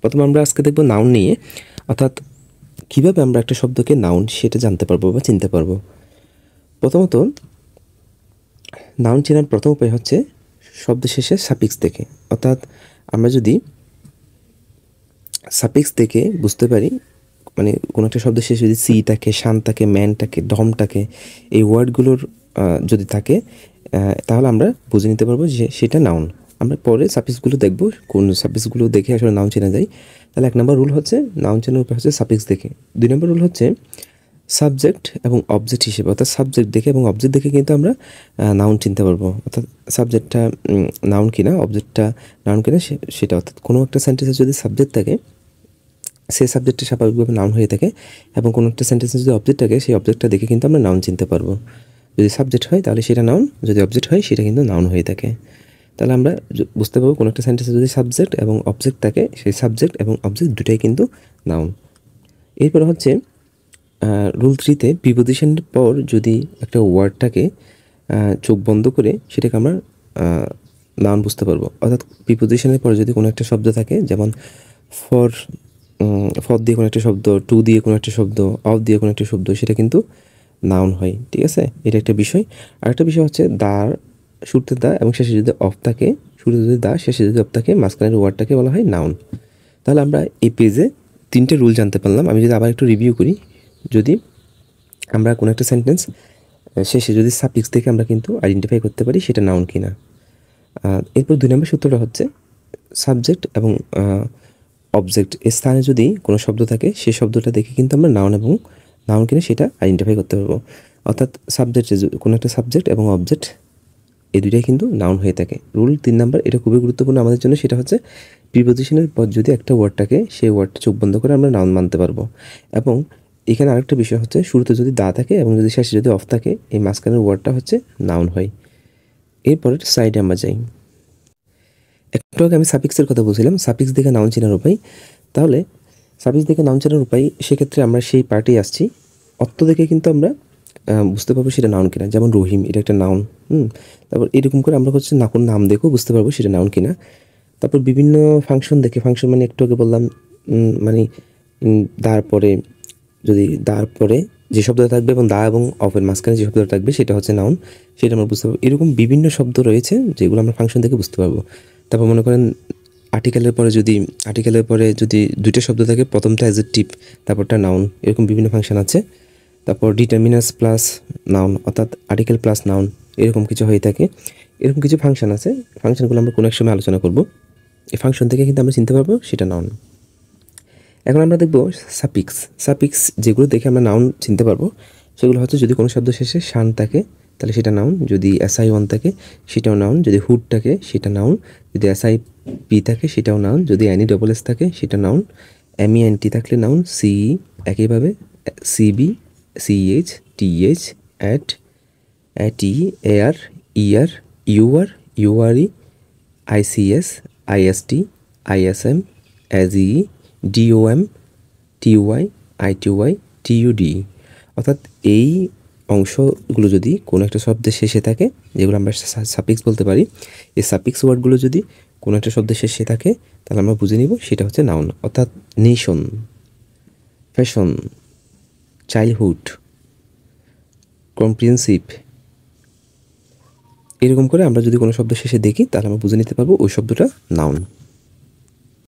প্রথমে আমরা আজকে দেখব নাউন নিয়ে, অর্থাৎ কীভাবে আমরা একটা শব্দকে নাউন সেটা জানতে পারবো বা চিনতে পারবো। প্রথমত নাউন চেনার প্রথম উপায় হচ্ছে শব্দ শেষে সাফিক্স দেখে, অর্থাৎ আমরা যদি সাফিক্স দেখে বুঝতে পারি, মানে কোনো একটা শব্দ শেষে যদি সি থাকে, শান থাকে, ম্যান থাকে, ডম থাকে, এই ওয়ার্ডগুলোর যদি থাকে তাহলে আমরা বুঝে নিতে পারবো যে সেটা নাউন। আমরা পরে সাফিক্সগুলো দেখব, কোন সাফিক্সগুলো দেখে আসলে নাউন চেনা যায়। তাহলে 1 নম্বর রুল হচ্ছে নাউন চেনার উপায় হচ্ছে সাফিক্স দেখে। 2 নম্বর রুল হচ্ছে সাবজেক্ট এবং অবজেক্ট হিসেবে, অর্থাৎ সাবজেক্ট দেখে এবং অবজেক্ট দেখে কিন্তু আমরা নাউন চিনতে পারবো, অর্থাৎ সাবজেক্টটা নাউন কিনা, অবজেক্টটা নাউন কিনা সেটা। অর্থাৎ কোনো একটা সেন্টেন্সে যদি সাবজেক্ট থাকে সেই সাবজেক্টটা স্বাভাবিকভাবে নাউন হয়ে থাকে, এবং কোনো একটা সেন্টেন্সে যদি অবজেক্ট থাকে সেই অবজেক্টটা দেখে কিন্তু আমরা নাউন চিনতে পারবো। যদি সাবজেক্ট হয় তাহলে সেটা নাউন, যদি অবজেক্ট হয় সেটা কিন্তু নাউন হয়ে থাকে। তাহলে আমরা বুঝতে পারবো কোনো একটা সেন্টেন্সে যদি সাবজেক্ট এবং অবজেক্ট থাকে, সেই সাবজেক্ট এবং অবজেক্ট দুটাই কিন্তু নাউন। এরপর হচ্ছে রুল 3তে প্রিপোজিশনের পর যদি একটা ওয়ার্ডটাকে চোখ বন্ধ করে সেটাকে আমরা নাউন বুঝতে পারবো। অর্থাৎ প্রিপোজিশনের পর যদি কোনো একটা শব্দ থাকে, যেমন ফর দিয়ে কোনো একটা শব্দ, টু দিয়ে কোনো একটা শব্দ, অফ দিয়ে কোনো একটা শব্দ, সেটা কিন্তু নাউন হয়। ঠিক আছে, এটা একটা বিষয়। আরেকটা বিষয় হচ্ছে দার, শুরুতে দা এবং শেষে যদি অফ থাকে, শুরুতে যদি দা, শেষে যদি অফ থাকে, মাঝখানের ওয়ার্ডটাকে বলা হয় নাউন। তাহলে আমরা এই পেজে 3টে রুল জানতে পারলাম। আমি যদি আবার একটু রিভিউ করি, যদি আমরা কোনো একটা সেন্টেন্স শেষে যদি সাফিক্স থেকে আমরা কিন্তু আইডেন্টিফাই করতে পারি সেটা নাউন কিনা। এরপর 2 নম্বর সূত্রটা হচ্ছে সাবজেক্ট এবং অবজেক্ট এর স্থানে যদি কোনো শব্দ থাকে সেই শব্দটা দেখে কিন্তু আমরা নাউন কিনা সেটা আইডেন্টিফাই করতে পারবো। অর্থাৎ সাবজেক্টে কোনো একটা সাবজেক্ট এবং অবজেক্ট এই দুইটাই কিন্তু নাউন হয়ে থাকে। রুল 3 নম্বর, এটা খুবই গুরুত্বপূর্ণ আমাদের জন্য, সেটা হচ্ছে প্রিপোজিশনের পর যদি একটা ওয়ার্ড থাকে সেই ওয়ার্ডটা চোখ বন্ধ করে আমরা নাউন মানতে পারবো। এবং এখানে আরেকটা বিষয় হচ্ছে শুরুতে যদি দা থাকে এবং যদি শেষে যদি অফ থাকে, এই মাঝখানের ওয়ার্ডটা হচ্ছে নাউন হয়। এরপরের সাইডে আমরা যাই। একটু আগে আমি সাফিক্সের কথা বলছিলাম, সাফিক্স দেখে নাউন চেনার উপায়। তাহলে সাফিক্স দেখে নাউন চেনার উপায়, সেক্ষেত্রে আমরা সেই পার্টেই আসছি। অর্থ দেখে কিন্তু আমরা বুঝতে পারবো সেটা নাউন কিনা। যেমন রহিম, এটা একটা নাউন। তারপর এরকম করে আমরা হচ্ছে কোন নাম দেখেও বুঝতে পারবো সেটা নাউন কিনা। তারপর বিভিন্ন ফাংশন দেখে, ফাংশন মানে একটু আগে বললাম, মানে তারপরে যদি দার পরে যে শব্দটা থাকবে এবং দা এবং অফের মাঝখানে যে শব্দটা থাকবে সেটা হচ্ছে নাউন, সেটা আমরা বুঝতে পারবো। এরকম বিভিন্ন শব্দ রয়েছে যেগুলো আমরা ফাংশন থেকে বুঝতে পারবো। তারপর মনে করেন আর্টিকেলের পরে যদি 2টা শব্দ থাকে, প্রথমটা অ্যাডজেক্টিভ, তারপরটা নাউন, এরকম বিভিন্ন ফাংশন আছে। তারপর ডিটারমিনাস প্লাস নাউন, অর্থাৎ আর্টিকেল প্লাস নাউন, এরকম কিছু হয়ে থাকে। এরকম কিছু ফাংশন আছে, ফাংশনগুলো আমরা কোনো এক সময় আলোচনা করব। এই ফাংশন থেকে কিন্তু আমরা চিনতে পারবো সেটা নাউন। এখন আমরা দেখব সাফিক্স যেগুলো দেখে আমরা নাউন চিনতে পারবো সেগুলো হচ্ছে যদি কোনো শব্দ শেষে শান থাকে তাহলে সেটা নাউন, যদি SI1 থাকে সেটাও নাউন, যদি হুড থাকে সেটা নাউন, যদি SIP থাকে সেটাও নাউন, যদি NESS থাকে সেটা নাউন, MENT থাকলে নাউন, CE একইভাবে, CB, CH, TH, AT, AR, ER, UR, URE, ICS, IST, ISM, ASE, DOM, TY, ITY, TUD। অর্থাৎ এই অংশগুলো যদি কোনো একটা শব্দের শেষে থাকে, যেগুলো আমরা সাফিক্স বলতে পারি, এই সাফিক্স ওয়ার্ডগুলো যদি কোনো একটা শব্দের শেষে থাকে তাহলে আমরা বুঝে নিব সেটা হচ্ছে নাউন। অর্থাৎ নেশন, ফ্যাশন, চাইল্ডহুড, কম্প্রিহেন্সিভ, এরকম করে আমরা যদি কোনো শব্দ শেষে দেখি তাহলে আমরা বুঝে নিতে পারবো ওই শব্দটা নাউন।